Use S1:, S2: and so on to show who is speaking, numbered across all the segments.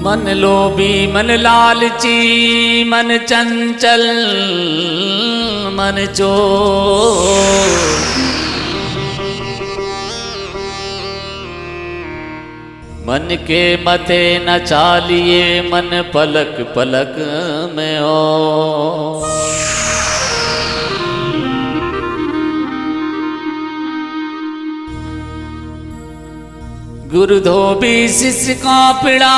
S1: मन लोभी मन लालची मन चंचल मन चोर, मन के मते न चालिए मन पलक पलक में हो। गुरु धोबी शिष्य का पिड़ा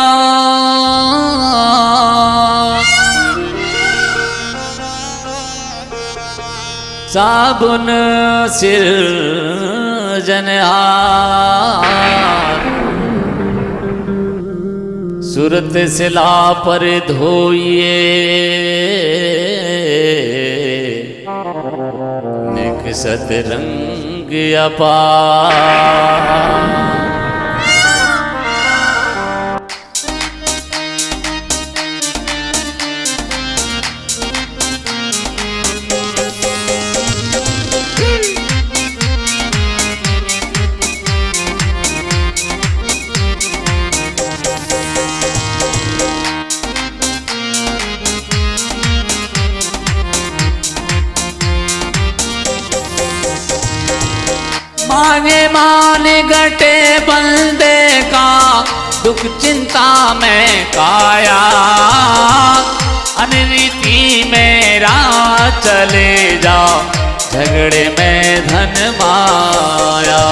S1: साबुन सिर जनहार, सूरत सिला पर धोइए निकसत रंग अपार। मांगे मान गटे बंदे का दुख चिंता में काया, अनरीति में राह चले जाओ झगड़े में धन माया।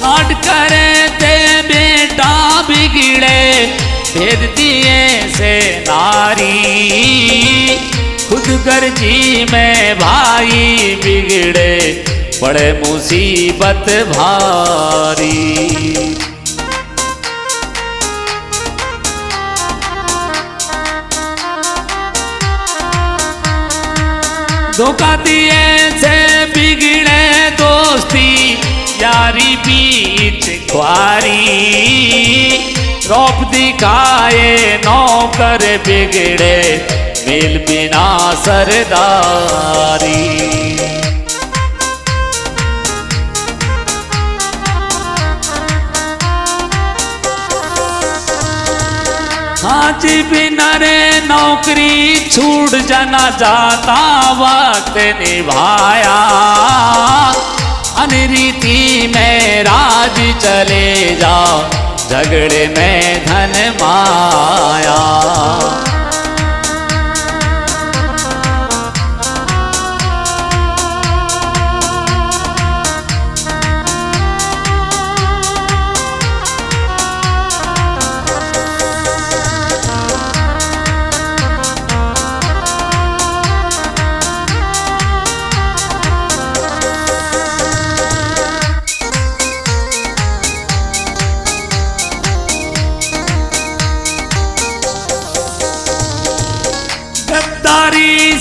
S1: नाट करे थे बेटा बिगड़े भेद दिए से नारी, खुद गर्जी में भाई बिगड़े पड़े मुसीबत भारी। धोखा दिए से बिगड़े दोस्ती यारी बीच ख्वारी, रौब दिखाए नौकर बिगड़े मिल बिना सरदारी। हाजी बिना रे नौकरी छूट जाना जाता वक्त निभाया, अनरीति में राज चले जाओ झगड़े में धन माया।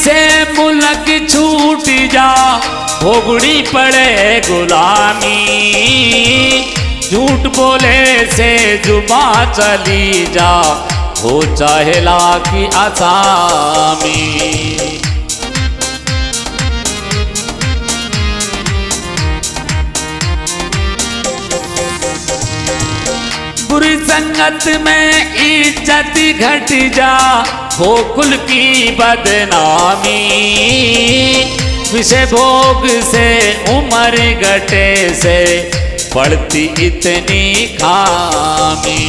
S1: से मुल्क छूट जा भोगड़ी पड़े गुलामी, झूठ बोले से जुबा चली जा हो चाहे लाखी आसामी। बुरी संगत में इज्जत घट जा हो कुल की बदनामी, विषय भोग से उम्र घटे से पड़ती इतनी खामी।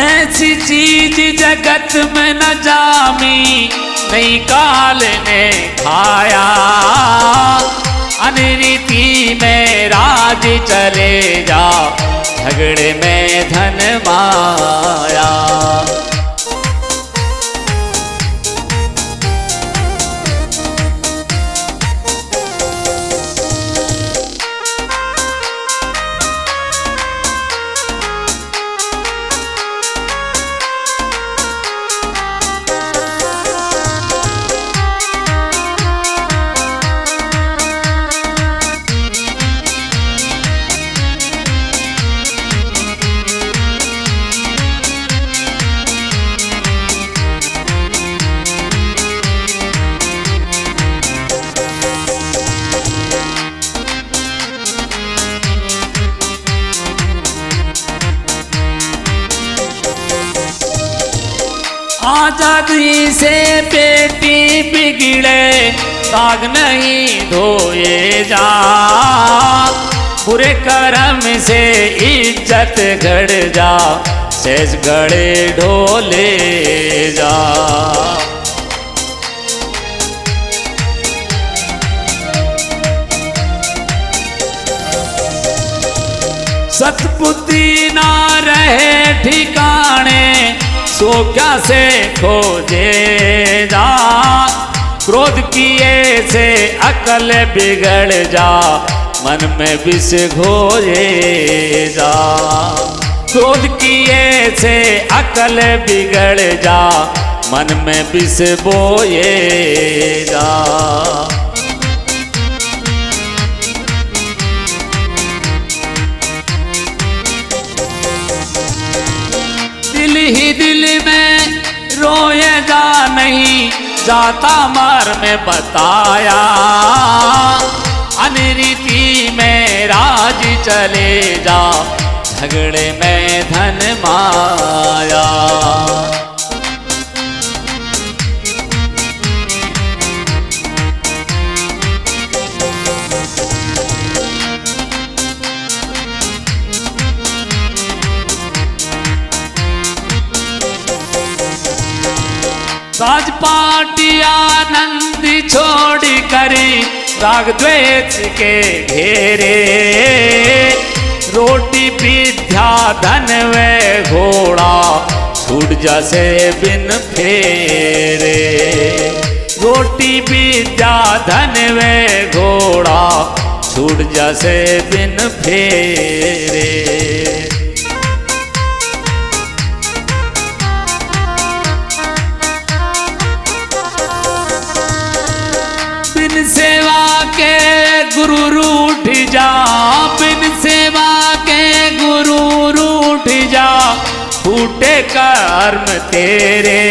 S1: ऐसी चीज जगत में न जामी नहीं काल ने खाया, अनरीति में राज चले जा झगड़े में धन माया। आजादी से बेटी बिगड़े दाग नहीं धोए जा, बुरे कर्म से इज्जत गड़ जा, सेज गड़े ढोले जा। सतबुद्धि ना रहे ठिकाने, सो क्या से खोजे जा, क्रोध किए से अकल बिगड़ जा, मन में विष घोरे जा। क्रोध किए से अकल बिगड़ जा, मन में विष बोए जा। दिल ही दिल में रोए जा, नहीं जाता मार में बताया, अनरीति में राज चले जा, झगड़े में धन माया। राज पाटी आनंद छोड़ करी, राग द्वेष के घेरे, रोटी विद्या धन वे घोड़ा, छूट जैसे बिन फेरे। रोटी विद्या धन वे घोड़ा, छूट जैसे बिन फेरे। बिन सेवा के गुरु रूठ जा, बिन सेवा के गुरु रूठ जा, फूटे कर्म तेरे,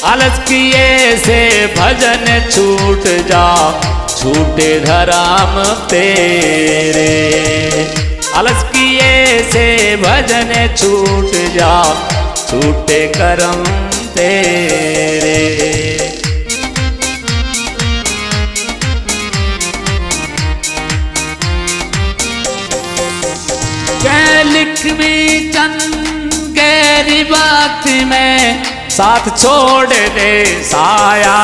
S1: आलस किए से भजन छूट जा, छूटे धर्म तेरे। आलस किए से भजन छूट जा, छूटे कर्म तेरे। लिखवी चंद गहरी बात में साथ छोड़ दे साया,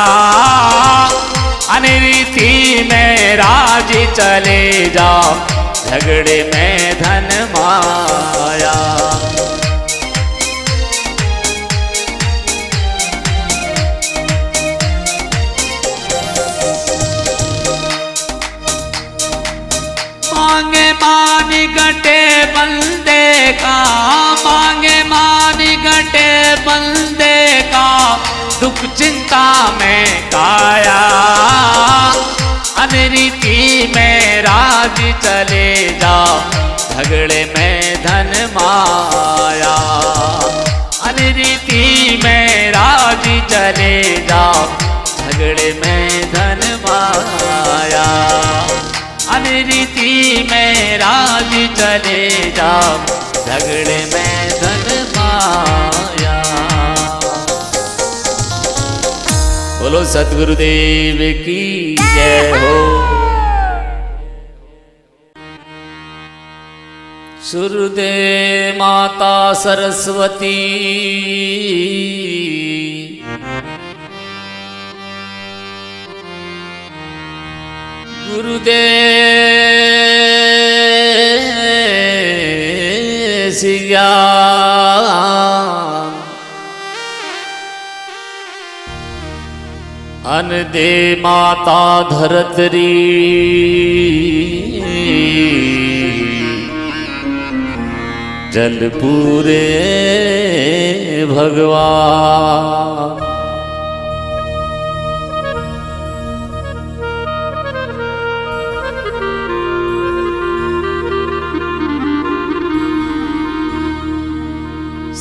S1: अनरीति में राज चले जा, झगड़े में धन माया। मांगे मान गटे बंदे का, मांगे मान गटे बंदे का, दुख चिंता में काया, अनरीति में राज चले जा, झगड़े में धन माया। अनरीति में राज चले जा, झगड़े में धन माया। अनरीति में राज चले जा, झगड़े में धन माया। बोलो सतगुरुदेव की जय हो। सुरदे माता सरस्वती, गुरुदेव सिया, अन दे माता धरतरी, जल पूरे भगवान।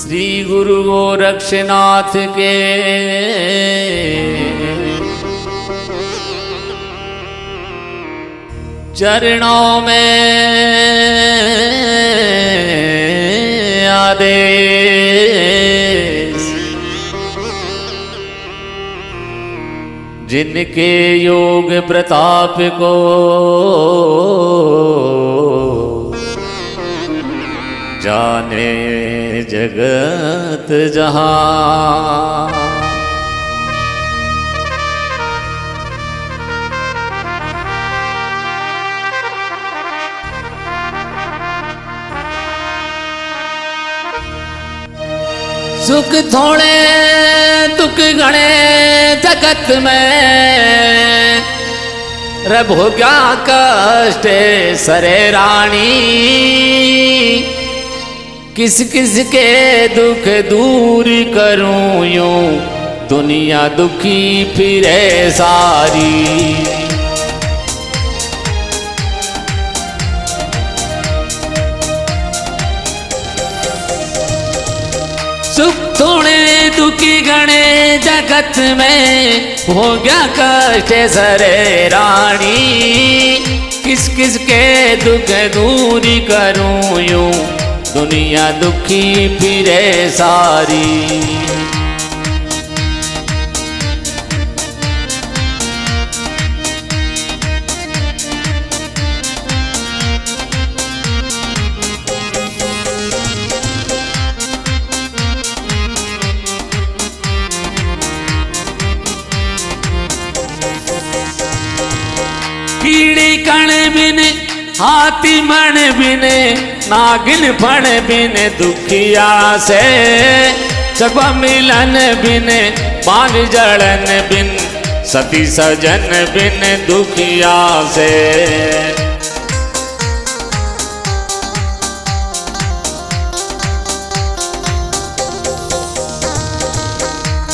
S1: श्री गुरु गोरक्षनाथ के चरणों में आदेश, जिनके योग प्रताप को जाने जगत जहां। सुख थोड़े दुख घणे जगत में, रे भोग्या कष्ट सरे रानी। किस किस के दुख दूर करूं यूं, दुनिया दुखी फिरे सारी। सुख थोड़े दुखी घणे जगत में, हो गया कष्ट सरे रानी। किस किस के दुख दूर करूं यूं, दुनिया दुखी फिरे सारी। कीड़ी कण बिन हाथी मण बिन, नागिन फण बिन दुखिया से। जब मिलन बिन बान जड़न बिन, सती सजन बिन दुखिया से।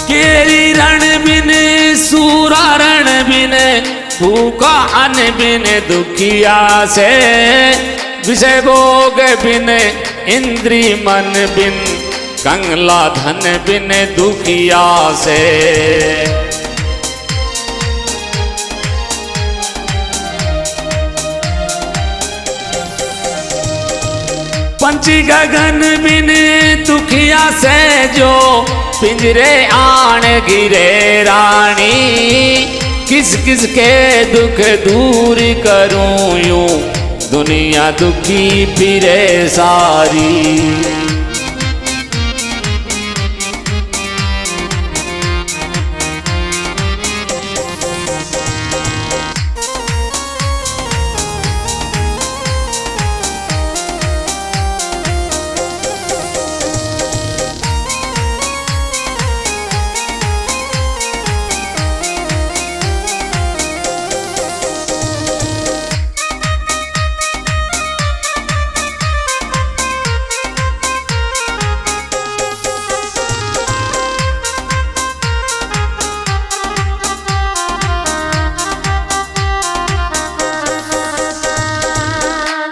S1: केरी रण बिन सूरा रण बिन, भूखा अन्न बिन दुखिया से। विषय भोग बिन इंद्री मन बिन, कंगला धन बिन दुखिया से। पंछी गगन बिन दुखिया से, जो पिंजरे आण गिरे रानी। किस किस के दुख दूर करूं यूं, दुनिया दुखी फिरे सारी।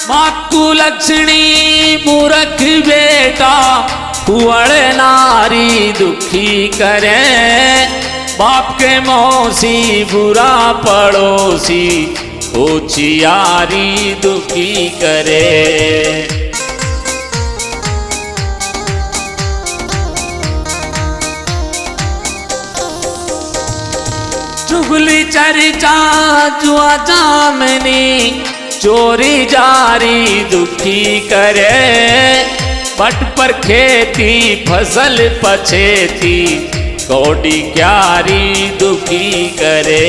S1: मातु लक्ष्मी मूर्ख बेटा, कुंवर नारी दुखी करे। बाप के मौसी बुरा पड़ोसी, होशियारी दुखी करे। चुगली चर्चा जुआ जामनी, चोरी जारी दुखी करे। पट पर खेती फसल पछेती, कौड़ी क्यारी दुखी करे।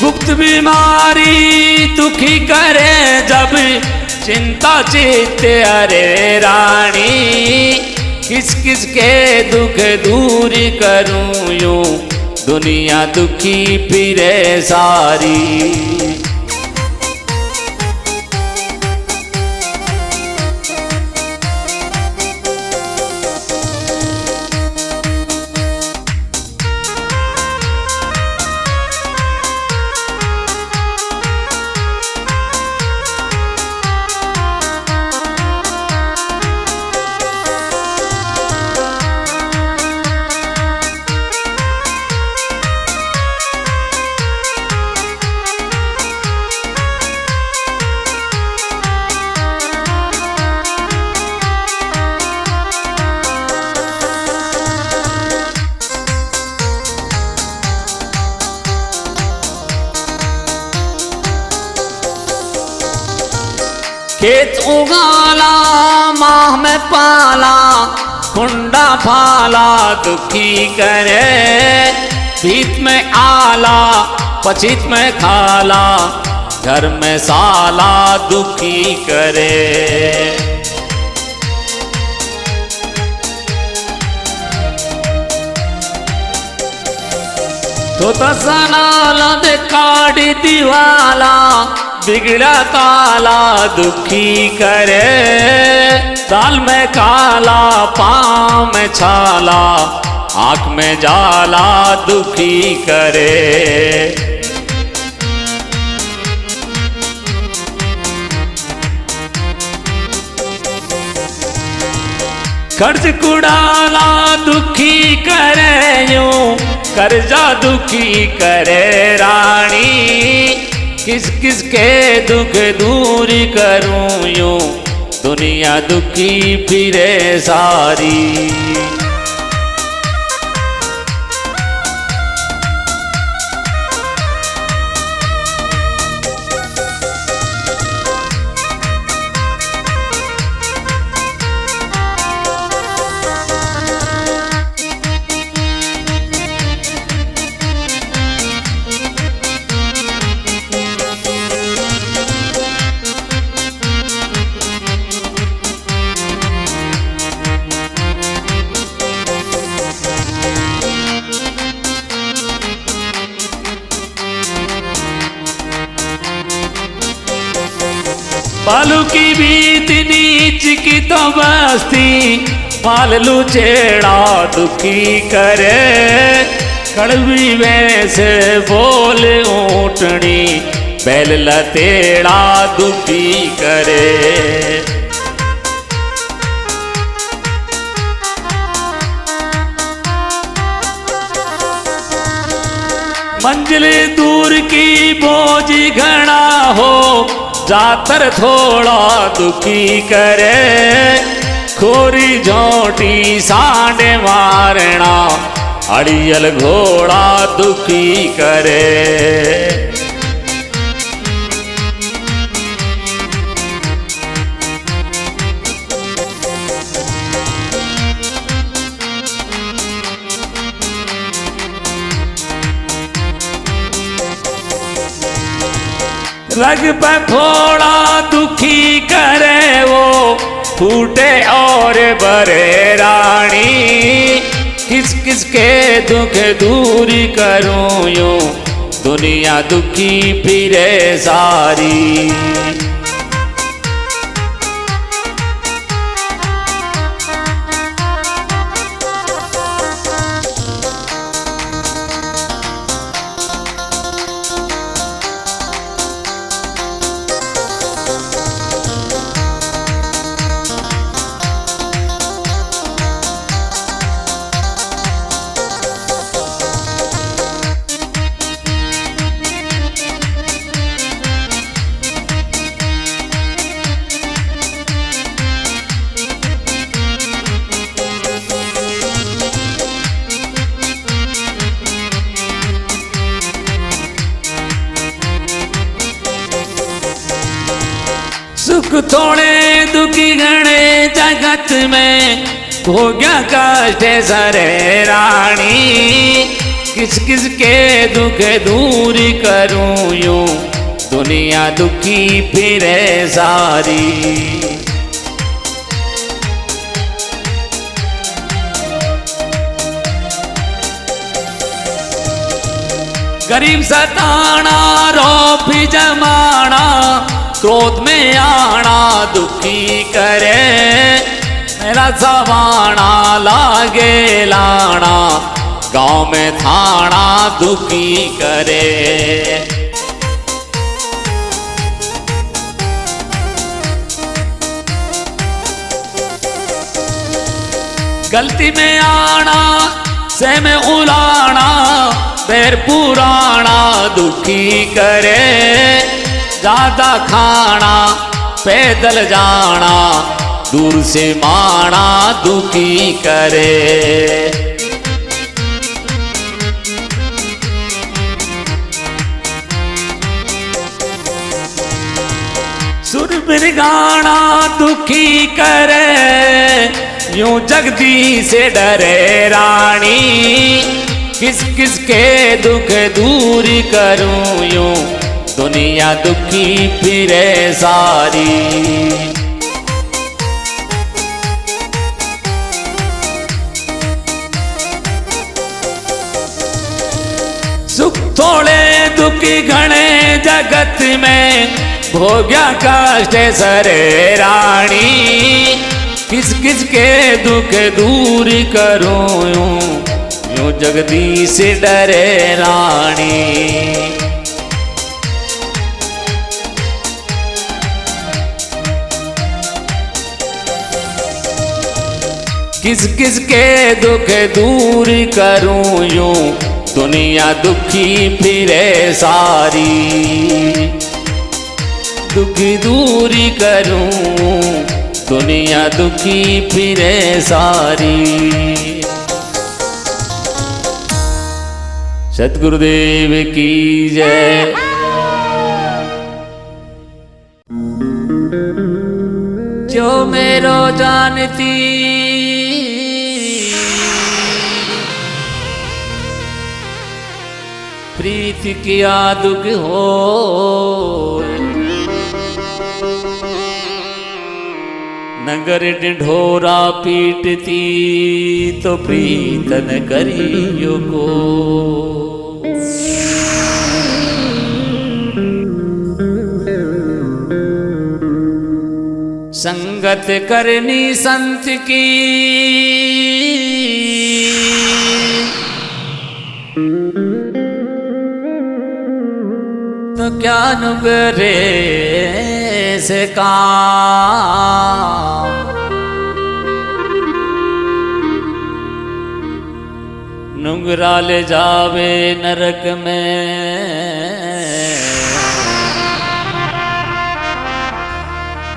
S1: गुप्त बीमारी दुखी करे, जब चिंता चित्त अरे रानी। किस किस के दुख दूर करूं यूं, दुनिया दुखी फिरे सारी। खेत उगाला माह में पाला, कुंडा फाला दुखी करे। भीत में आला पचित में खाला, घर में साला दुखी करे। तो तसनाला दे काड़ी दीवाला, बिगड़ा ताला दुखी करे। दाल में काला पाँव में छाला, आँख में जाला दुखी करे। कर्ज कुड़ाला दुखी करे यूं, कर्जा दुखी करे रानी। किस किस के दुख दूर करूं यूं, दुनिया दुखी फिरे सारी। बालू की बीत नीच की तो बस्ती, पाल लुचेड़ा दुखी करे। कड़वी वैसे बोल ऊँटनी, बैल लतेड़ा दुखी करे। मंजिल दूर की बोझ घना हो, जातर थोड़ा दुखी करे। खोरी झोटी सांडे मारना, अड़ियल घोड़ा दुखी करे। रग पे फोड़ा दुखी करे वो, फूटे और बरे रानी। किस किस के दुख दूर करूं यूं, दुनिया दुखी फिरे सारी। सुख थोड़े दुखी घने जगत में, हो गया कष्ट सरे रानी। किस किस के दुख दूर करूं यूं, दुनिया दुखी फिरे सारी। गरीब सताना रोब जमाना, क्रोध में आना दुखी करे। मेरा सवाना लागे लाना, गांव में थाना दुखी करे। गलती में आना से में उलाना, पैर पुराना दुखी करे। ज्यादा खाना पैदल जाना, दूर से माना दुखी करे। सुर में निर्गाणा दुखी करे, यूं जगदीश से डरे रानी। किस किस के दुख दूर करूं, यूं दुनिया दुखी फिरे सारी। सुख थोड़े दुखी घने जगत में, भोग्या कष्ट सरे रानी। किस किस के दुख दूर करूं, यूं जगदीश से डरे रानी। किस किस के दुख दूर करूं, यूं दुनिया दुखी फिरे सारी। दुखी दूरी करूं, दुनिया दुखी फिरे सारी। सतगुरुदेव की जय। जो मेरो जानती प्रीत किया दुख हो, नगर ढिढोरा पीटती तो प्रीत न करियो को। संगत करनी संत की तो क्या नुगरे से काम। नुगरा ले जावे नरक में,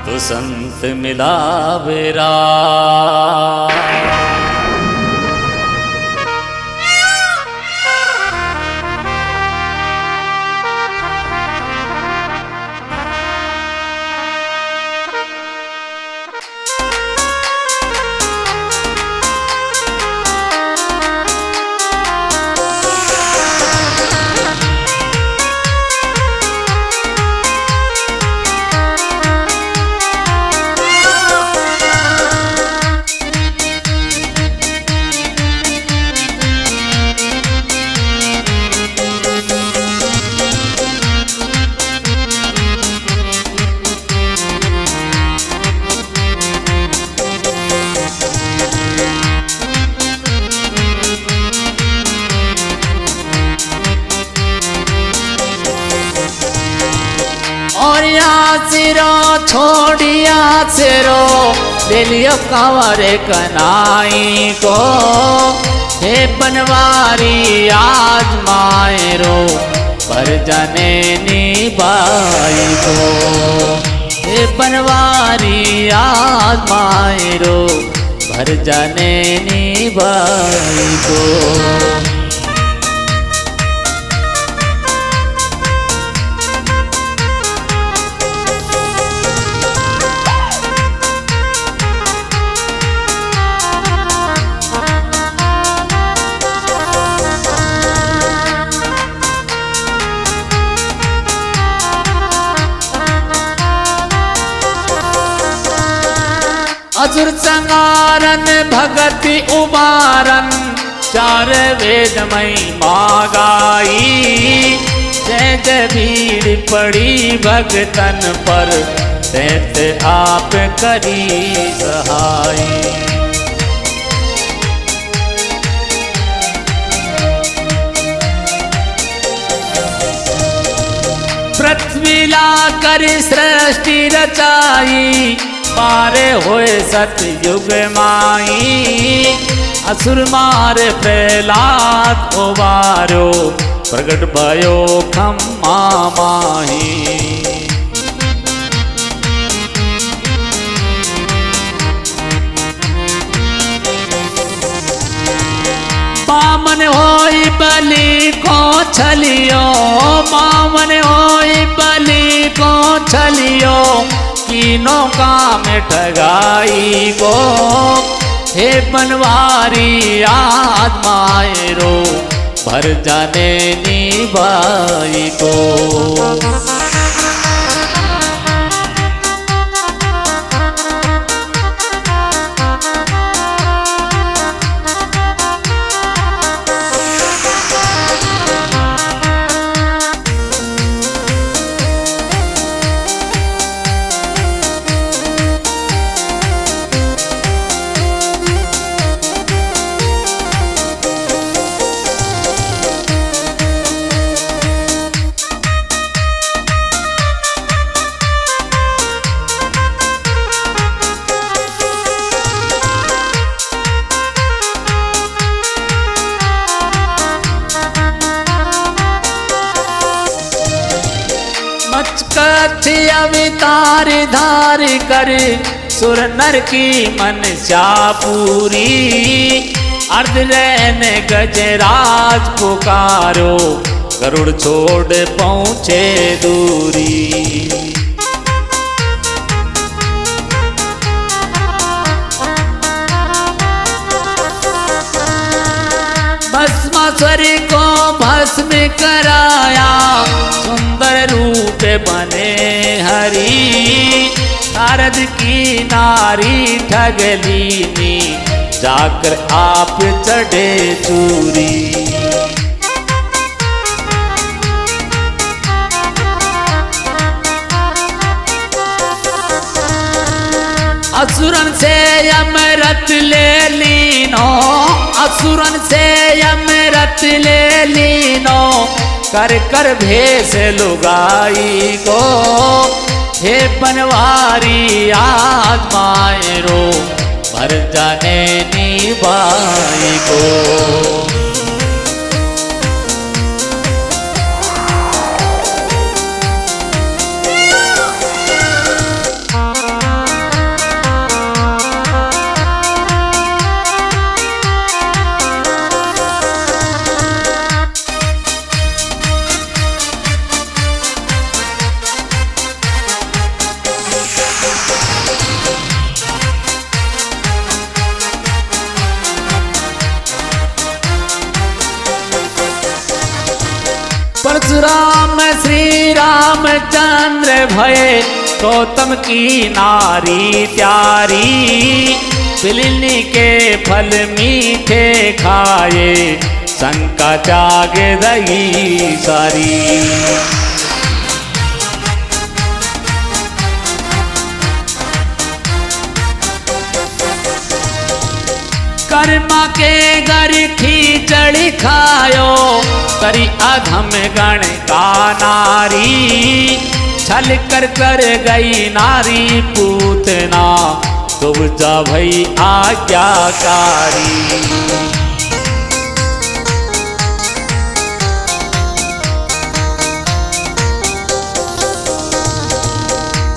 S1: तो संत मिलावे राम। और यहाँ सिरो छोड़िया सिरो ले लियो कंवरे कनाई को। हे बनवारी आज मायरो पर जाने निभाई को। हे बनवारी आज मायरो भर जाने निभाई को। असुर संगारन भगति उबारन चार वेद मई मागाई। जय जय भीड़ पड़ी भगतन पर दैत आप करी सहाई। पृथ्वी ला कर सृष्टि रचाई मारे होए सतयुग माई। असुर मार प्रहलाद उबारो प्रगट भयो खम्मा माही। बामन होई बलि को छलियो, बामन होई बलि को छलियो। कीनों काम ठगाई को। हे बनवारी आजमाए रो भर जाने नी बाई को। मचकथि अवतार धार कर सुर नर की मनसा पूरी। अर्ध रैन गजराज पुकारो गरुड़ छोड़ पहुँचे दूरी। भस्मासुर को भस्म कराया सुंदर रूप बने हरि। नारद की नारी ठगलीनी जाकर आप चढ़े चूरी। असुरन से अमृत ले लीनो, असुरन से अमृत ले लीनो कर कर भेष लुगाई को। हे बनवारी आजमाए रो भर जाने नी बाई को। परशुराम श्री रामचंद्र भये गौतम की नारी प्यारी। बिलनी के फल मीठे खाए शंका जाग रही सारी। कर्मा के घर खींचड़ी खायो करी अधम गण का नारी। छल कर कर गई नारी पूतना तुम जा भई आज्ञाकारी।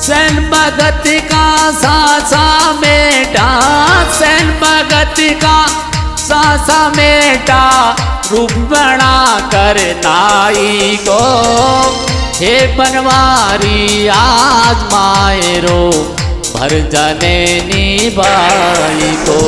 S1: सैन भगत का सासा बेटा, सैन भगत का सासा बेटा रूप बना कर नाई को। हे बनवारी आजमाए रो भर जाने नी बाई को।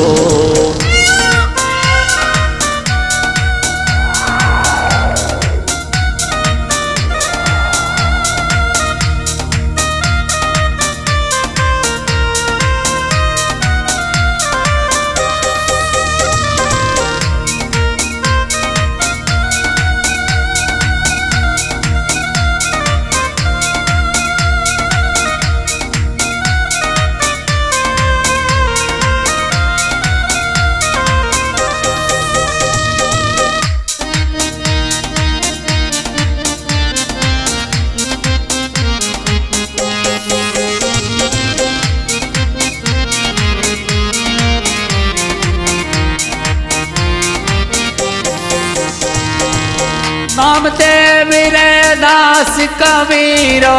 S1: नामदेव रे दास कबीरो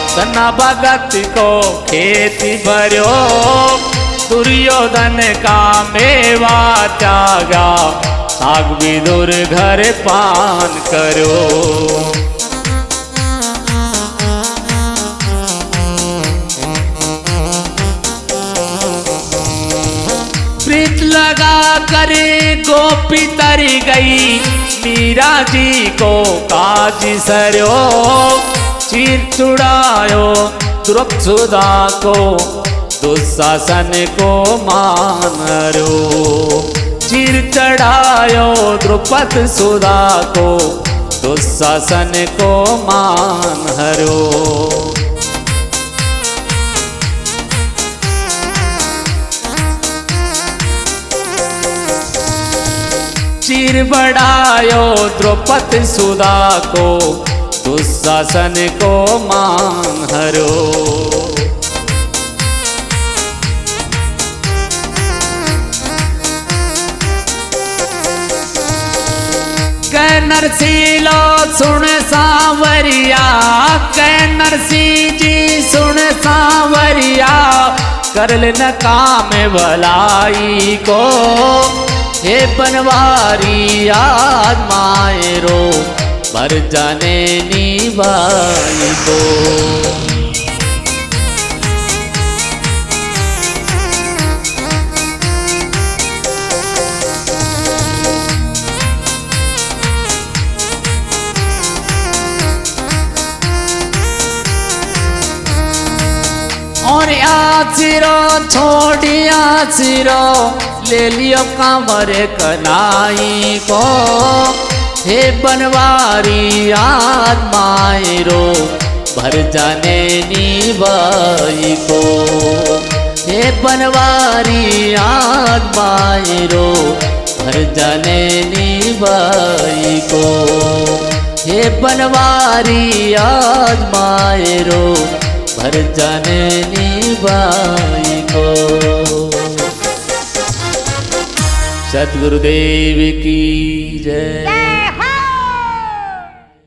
S1: सन्ना भगत को खेत भरो। दुर्योधन का मेवा त्यागा साग विदुर घर पान करो। करे गोपी तरी गई, मीरा जी को काज सरयो। चीर चुड़ायो द्रुपदसुधा को, दुशासन को मानरो। चीर चढ़ायो द्रुपदसुधा को, दुशासन को मानरो। चीर बढ़ायो द्रुपदसुधा को, दुशासन को मानरो। कै नरसिंह सुन सांवरिया, कै नरसिंह जी सुन सांवरिया, कर लेना काम भलाई को। हे बनवारी आज मायरो, मर जाने नी भाई को। और आसिरो छोड़िया सिरो, ले लियो कांवर कनाई को। हे बनवारी आज मायरो, भर जाने नी बाई को। हे बनवारी आज मायरो, भर जाने नी बाई को। हे बनवारी आज मायरो, भर जाने नी बाई को। सद्गुरुदेव की जय।